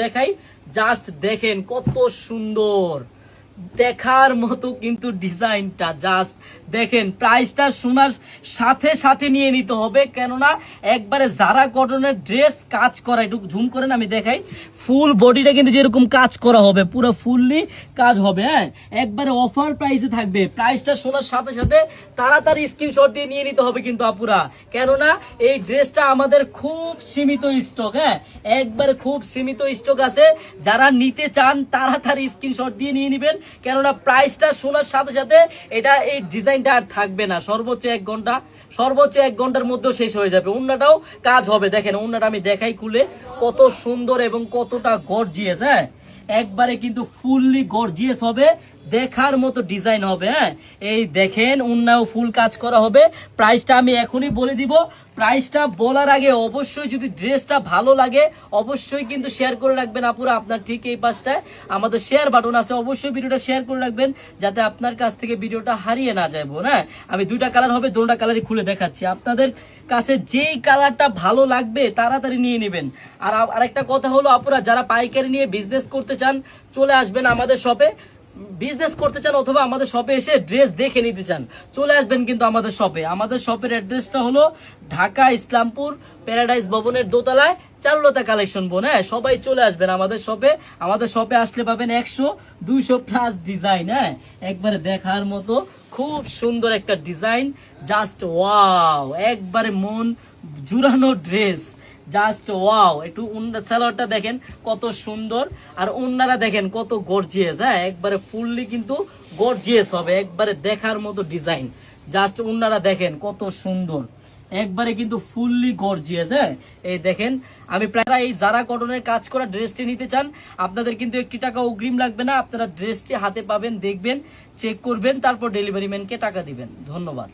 দেখাই, জাস্ট দেখেন কত সুন্দর, দেখার মতো কিন্তু ডিজাইনটা। জাস্ট দেখেন, প্রাইসটা শোনার সাথে সাথে নিয়ে নিতে হবে, কেননা একবারে যারা কটনের ড্রেস কাজ করা, একটু ঝুম করেন আমি দেখাই, ফুল বডিটা কিন্তু যেরকম কাজ করা হবে, পুরো ফুললি কাজ হবে। হ্যাঁ, একবারে অফার প্রাইসে থাকবে। প্রাইসটা শোনার সাথে সাথে তাড়াতাড়ি স্ক্রিনশট দিয়ে নিয়ে নিতে হবে কিন্তু আপুরা, কেননা এই ড্রেসটা আমাদের খুব সীমিত স্টক। হ্যাঁ, একবারে খুব সীমিত স্টক আছে, যারা নিতে চান তাড়াতাড়ি স্ক্রিনশট দিয়ে নিয়ে নেবেন, কেননা প্রাইসটা শোনার সাথে সাথে এটা এই ডিজাইনটা আর থাকবে না। সর্বোচ্চ 1 ঘন্টার মধ্যেও শেষ হয়ে যাবে। ওন্নাটাও কাজ হবে, দেখেন ওন্নাটা আমি দেখাই খুলে, কত সুন্দর এবং কতটা গর্জিয়াস। হ্যাঁ, একবারে কিন্তু ফুললি গর্জিয়াস হবে, দেখার মতো ডিজাইন হবে। হ্যাঁ, এই দেখেন ওন্নাও ফুল কাজ করা হবে। প্রাইসটা আমি এখনই বলে দিব। প্রাইসটা বলার আগে অবশ্যই যদি ড্রেসটা ভালো লাগে অবশ্যই কিন্তু শেয়ার করে রাখবেন আপুরা। আপনার ঠিক এই পাশটায় আমাদের শেয়ার বাটন আছে, অবশ্যই ভিডিওটা শেয়ার করে রাখবেন যাতে আপনার কাছ থেকে ভিডিওটা হারিয়ে না যায়। হ্যাঁ, আমি দুইটা কালার হবে, দুটোটা কালারই খুলে দেখাচ্ছি। আপনাদের কাছে যেই কালারটা ভালো লাগবে তাড়াতাড়ি নিয়ে নেবেন। আর আরেকটা কথা হলো আপুরা, যারা পাইকারি নিয়ে বিজনেস করতে চান চলে আসবেন আমাদের শপে। বিজনেস করতে চান অথবা আমাদের শপে এসে ড্রেস দেখে নিতে চান চলে আসবেন কিন্তু আমাদের শপে। আমাদের শপের অ্যাড্রেসটা হলো ঢাকা ইসলামপুর প্যারাডাইস ভবনের দোতলায় চারুলতা কালেকশন বোন। হ্যাঁ, সবাই চলে আসবেন আমাদের শপে। আমাদের শপে আসলে পাবেন 100-200 প্লাস ডিজাইন। হ্যাঁ, একবারে দেখার মতো খুব সুন্দর একটা ডিজাইন, জাস্ট ওয়াও, একবারে মন জুড়ানো ড্রেস, জাস্ট ওয়াও। একটু সালোয়ারটা দেখেন কত সুন্দর, আর ওন্নারা দেখেন কত গর্জিয়াস। হ্যাঁ, একবারে ফুললি কিন্তু গর্জিয়াস হবে, একবারে দেখার মতো ডিজাইন। জাস্ট ওন্নারা দেখেন কত সুন্দর, একবারে কিন্তু ফুললি গর্জিয়াস। হ্যাঁ, এই দেখেন, আমি প্রায় এই যারা কটনের কাজ করা ড্রেসটি নিতে চান আপনাদের কিন্তু 1 টাকা অগ্রিম লাগবে না। আপনারা ড্রেসটি হাতে পাবেন, দেখবেন, চেক করবেন, তারপর ডেলিভারি ম্যানকে টাকা দিবেন। ধন্যবাদ।